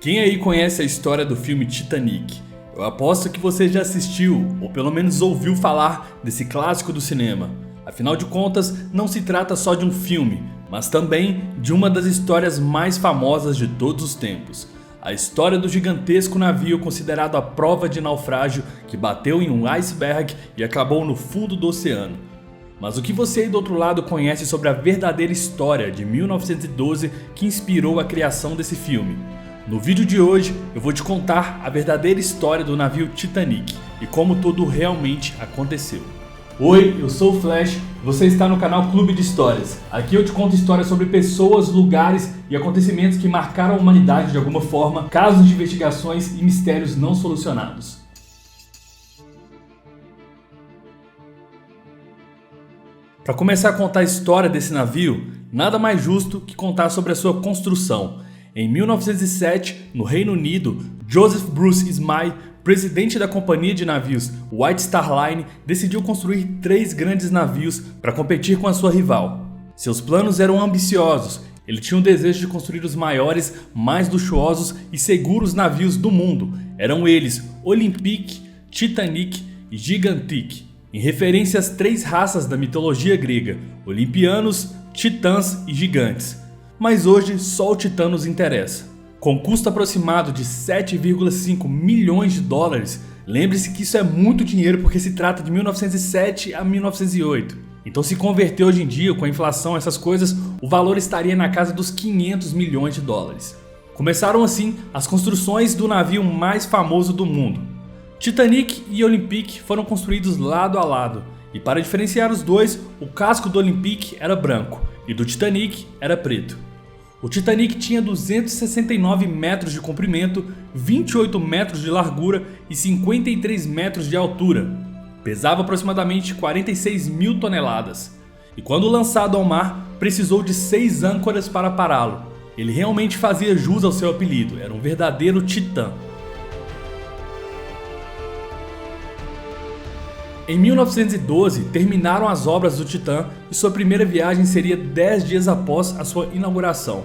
Quem aí conhece a história do filme Titanic? Eu aposto que você já assistiu, ou pelo menos ouviu falar desse clássico do cinema. Afinal de contas, não se trata só de um filme, mas também de uma das histórias mais famosas de todos os tempos. A história do gigantesco navio considerado a prova de naufrágio que bateu em um iceberg e acabou no fundo do oceano. Mas o que você aí do outro lado conhece sobre a verdadeira história de 1912 que inspirou a criação desse filme? No vídeo de hoje eu vou te contar a verdadeira história do navio Titanic e como tudo realmente aconteceu. Oi, eu sou o Flash, você está no canal Clube de Histórias. Aqui eu te conto histórias sobre pessoas, lugares e acontecimentos que marcaram a humanidade de alguma forma, casos de investigações e mistérios não solucionados. Para começar a contar a história desse navio, nada mais justo que contar sobre a sua construção. Em 1907, no Reino Unido, Joseph Bruce Smythe, presidente da companhia de navios White Star Line, decidiu construir 3 grandes navios para competir com a sua rival. Seus planos eram ambiciosos. Ele tinha o desejo de construir os maiores, mais luxuosos e seguros navios do mundo. Eram eles Olympic, Titanic e Gigantic, em referência às 3 raças da mitologia grega, olimpianos, titãs e gigantes. Mas hoje só o Titã nos interessa. Com custo aproximado de 7,5 milhões de dólares, lembre-se que isso é muito dinheiro porque se trata de 1907 a 1908. Então se converter hoje em dia com a inflação essas coisas, o valor estaria na casa dos 500 milhões de dólares. Começaram assim as construções do navio mais famoso do mundo. Titanic e Olympic foram construídos lado a lado, e para diferenciar os dois, o casco do Olympic era branco e do Titanic era preto. O Titanic tinha 269 metros de comprimento, 28 metros de largura e 53 metros de altura. Pesava aproximadamente 46 mil toneladas. E quando lançado ao mar, precisou de 6 âncoras para pará-lo. Ele realmente fazia jus ao seu apelido, era um verdadeiro titã. Em 1912, terminaram as obras do Titã e sua primeira viagem seria 10 dias após a sua inauguração.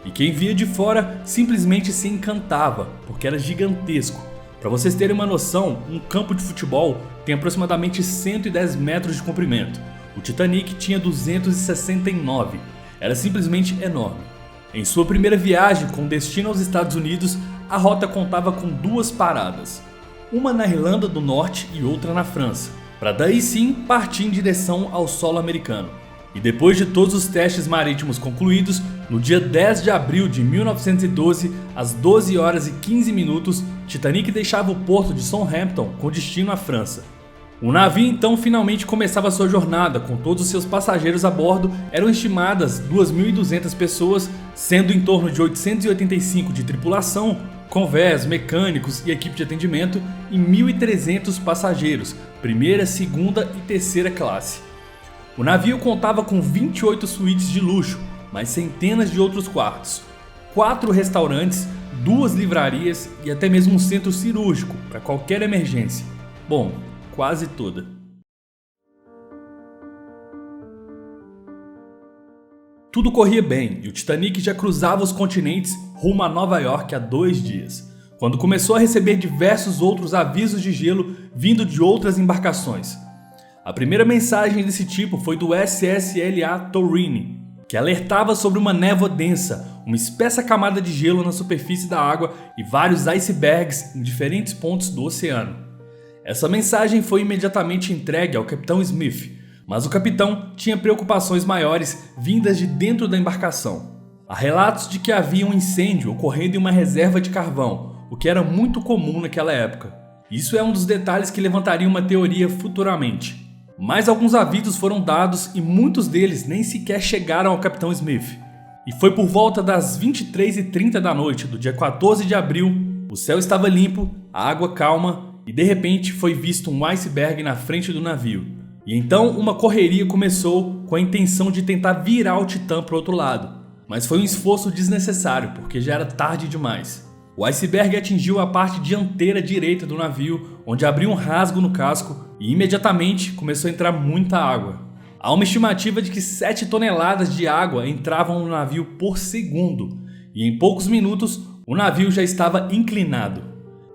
E quem via de fora simplesmente se encantava, porque era gigantesco. Para vocês terem uma noção, um campo de futebol tem aproximadamente 110 metros de comprimento. O Titanic tinha 269, era simplesmente enorme. Em sua primeira viagem com destino aos Estados Unidos, a rota contava com 2 paradas, uma na Irlanda do Norte e outra na França, para daí sim partir em direção ao solo americano. E depois de todos os testes marítimos concluídos, no dia 10 de abril de 1912, às 12 horas e 15 minutos, Titanic deixava o porto de Southampton com destino à França. O navio então finalmente começava sua jornada, com todos os seus passageiros a bordo. Eram estimadas 2.200 pessoas, sendo em torno de 885 de tripulação, convés, mecânicos e equipe de atendimento, e 1.300 passageiros, primeira, segunda e terceira classe. O navio contava com 28 suítes de luxo, mais centenas de outros quartos, 4 restaurantes, 2 livrarias e até mesmo um centro cirúrgico para qualquer emergência. Bom, quase toda. Tudo corria bem e o Titanic já cruzava os continentes rumo a Nova York há 2 dias, quando começou a receber diversos outros avisos de gelo vindo de outras embarcações. A primeira mensagem desse tipo foi do SSLA Torini, que alertava sobre uma névoa densa, uma espessa camada de gelo na superfície da água e vários icebergs em diferentes pontos do oceano. Essa mensagem foi imediatamente entregue ao capitão Smith, mas o capitão tinha preocupações maiores vindas de dentro da embarcação. Há relatos de que havia um incêndio ocorrendo em uma reserva de carvão, o que era muito comum naquela época. Isso é um dos detalhes que levantaria uma teoria futuramente. Mas alguns avisos foram dados e muitos deles nem sequer chegaram ao capitão Smith. E foi por volta das 23h30 da noite do dia 14 de abril, o céu estava limpo, a água calma e de repente foi visto um iceberg na frente do navio. E então uma correria começou com a intenção de tentar virar o Titã para o outro lado. Mas foi um esforço desnecessário porque já era tarde demais. O iceberg atingiu a parte dianteira direita do navio, onde abriu um rasgo no casco e imediatamente começou a entrar muita água. Há uma estimativa de que 7 toneladas de água entravam no navio por segundo, e em poucos minutos o navio já estava inclinado.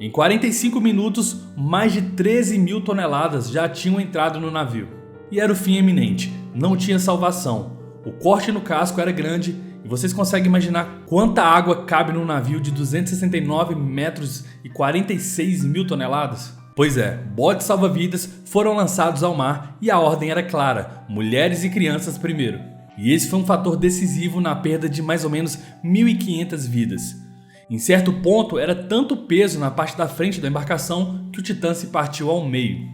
Em 45 minutos, mais de 13 mil toneladas já tinham entrado no navio. E era o fim iminente, não tinha salvação. O corte no casco era grande e vocês conseguem imaginar quanta água cabe num navio de 269 metros e 46 mil toneladas? Pois é, botes salva-vidas foram lançados ao mar e a ordem era clara: mulheres e crianças primeiro. E esse foi um fator decisivo na perda de mais ou menos 1.500 vidas. Em certo ponto, era tanto peso na parte da frente da embarcação que o Titã se partiu ao meio.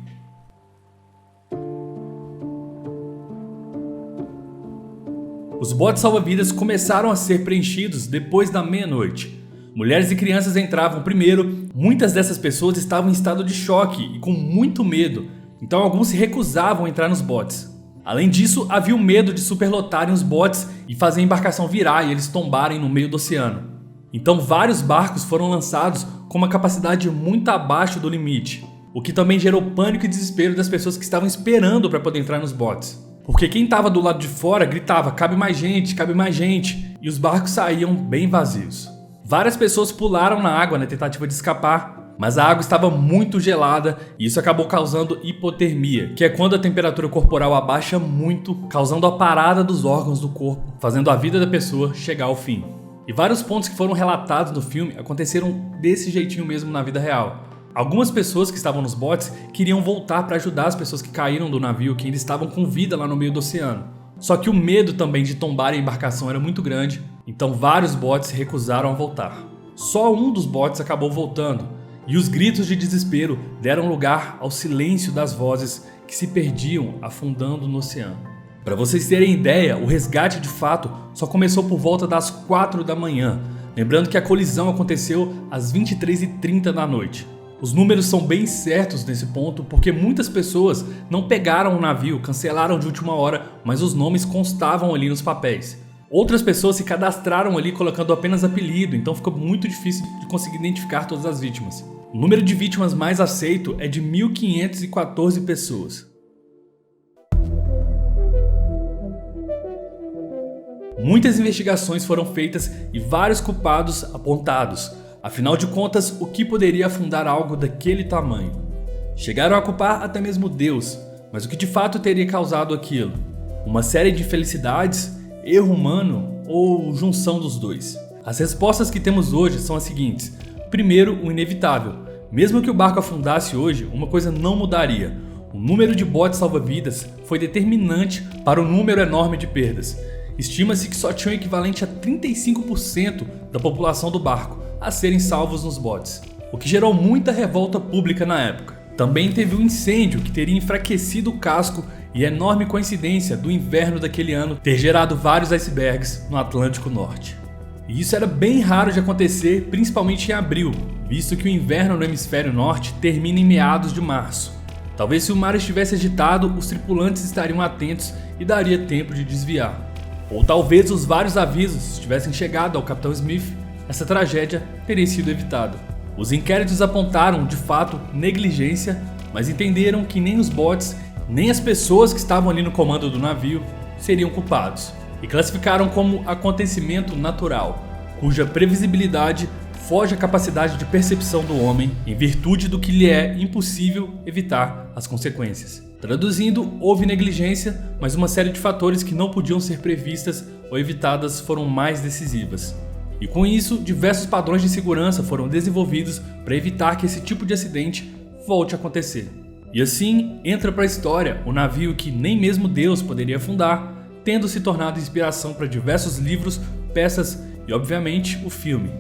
Os botes salva-vidas começaram a ser preenchidos depois da meia-noite. Mulheres e crianças entravam primeiro, muitas dessas pessoas estavam em estado de choque e com muito medo, então alguns se recusavam a entrar nos botes. Além disso, havia o medo de superlotarem os botes e fazer a embarcação virar e eles tombarem no meio do oceano. Então vários barcos foram lançados com uma capacidade muito abaixo do limite, o que também gerou pânico e desespero das pessoas que estavam esperando para poder entrar nos botes. Porque quem estava do lado de fora gritava: cabe mais gente, e os barcos saíam bem vazios. Várias pessoas pularam na água na tentativa de escapar, mas a água estava muito gelada e isso acabou causando hipotermia, que é quando a temperatura corporal abaixa muito, causando a parada dos órgãos do corpo, fazendo a vida da pessoa chegar ao fim. E vários pontos que foram relatados no filme aconteceram desse jeitinho mesmo na vida real. Algumas pessoas que estavam nos botes queriam voltar para ajudar as pessoas que caíram do navio, que ainda estavam com vida lá no meio do oceano. Só que o medo também de tombar a embarcação era muito grande, então vários botes se recusaram a voltar. Só um dos botes acabou voltando, e os gritos de desespero deram lugar ao silêncio das vozes que se perdiam afundando no oceano. Para vocês terem ideia, o resgate de fato só começou por volta das 4 da manhã, lembrando que a colisão aconteceu às 23h30 da noite. Os números são bem certos nesse ponto porque muitas pessoas não pegaram o navio, cancelaram de última hora, mas os nomes constavam ali nos papéis. Outras pessoas se cadastraram ali colocando apenas apelido, então ficou muito difícil de conseguir identificar todas as vítimas. O número de vítimas mais aceito é de 1.514 pessoas. Muitas investigações foram feitas e vários culpados apontados. Afinal de contas, o que poderia afundar algo daquele tamanho? Chegaram a culpar até mesmo Deus, mas o que de fato teria causado aquilo? Uma série de infelicidades, erro humano ou junção dos dois? As respostas que temos hoje são as seguintes. Primeiro, o inevitável. Mesmo que o barco afundasse hoje, uma coisa não mudaria. O número de botes salva-vidas foi determinante para o número enorme de perdas. Estima-se que só tinha o equivalente a 35% da população do barco a serem salvos nos botes, o que gerou muita revolta pública na época. Também teve um incêndio que teria enfraquecido o casco e a enorme coincidência do inverno daquele ano ter gerado vários icebergs no Atlântico Norte. E isso era bem raro de acontecer, principalmente em abril, visto que o inverno no hemisfério norte termina em meados de março. Talvez se o mar estivesse agitado, os tripulantes estariam atentos e daria tempo de desviar. Ou talvez os vários avisos tivessem chegado ao Capitão Smith, essa tragédia teria sido evitada. Os inquéritos apontaram, de fato, negligência, mas entenderam que nem os botes, nem as pessoas que estavam ali no comando do navio seriam culpados, e classificaram como acontecimento natural, cuja previsibilidade foge à capacidade de percepção do homem, em virtude do que lhe é impossível evitar as consequências. Traduzindo, houve negligência, mas uma série de fatores que não podiam ser previstas ou evitadas foram mais decisivas. E com isso, diversos padrões de segurança foram desenvolvidos para evitar que esse tipo de acidente volte a acontecer. E assim, entra para a história o navio que nem mesmo Deus poderia afundar, tendo se tornado inspiração para diversos livros, peças e, obviamente, o filme.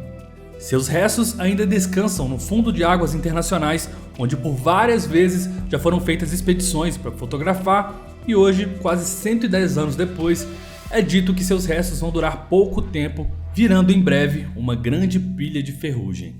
Seus restos ainda descansam no fundo de águas internacionais, onde por várias vezes já foram feitas expedições para fotografar e hoje, quase 110 anos depois, é dito que seus restos vão durar pouco tempo, virando em breve uma grande pilha de ferrugem.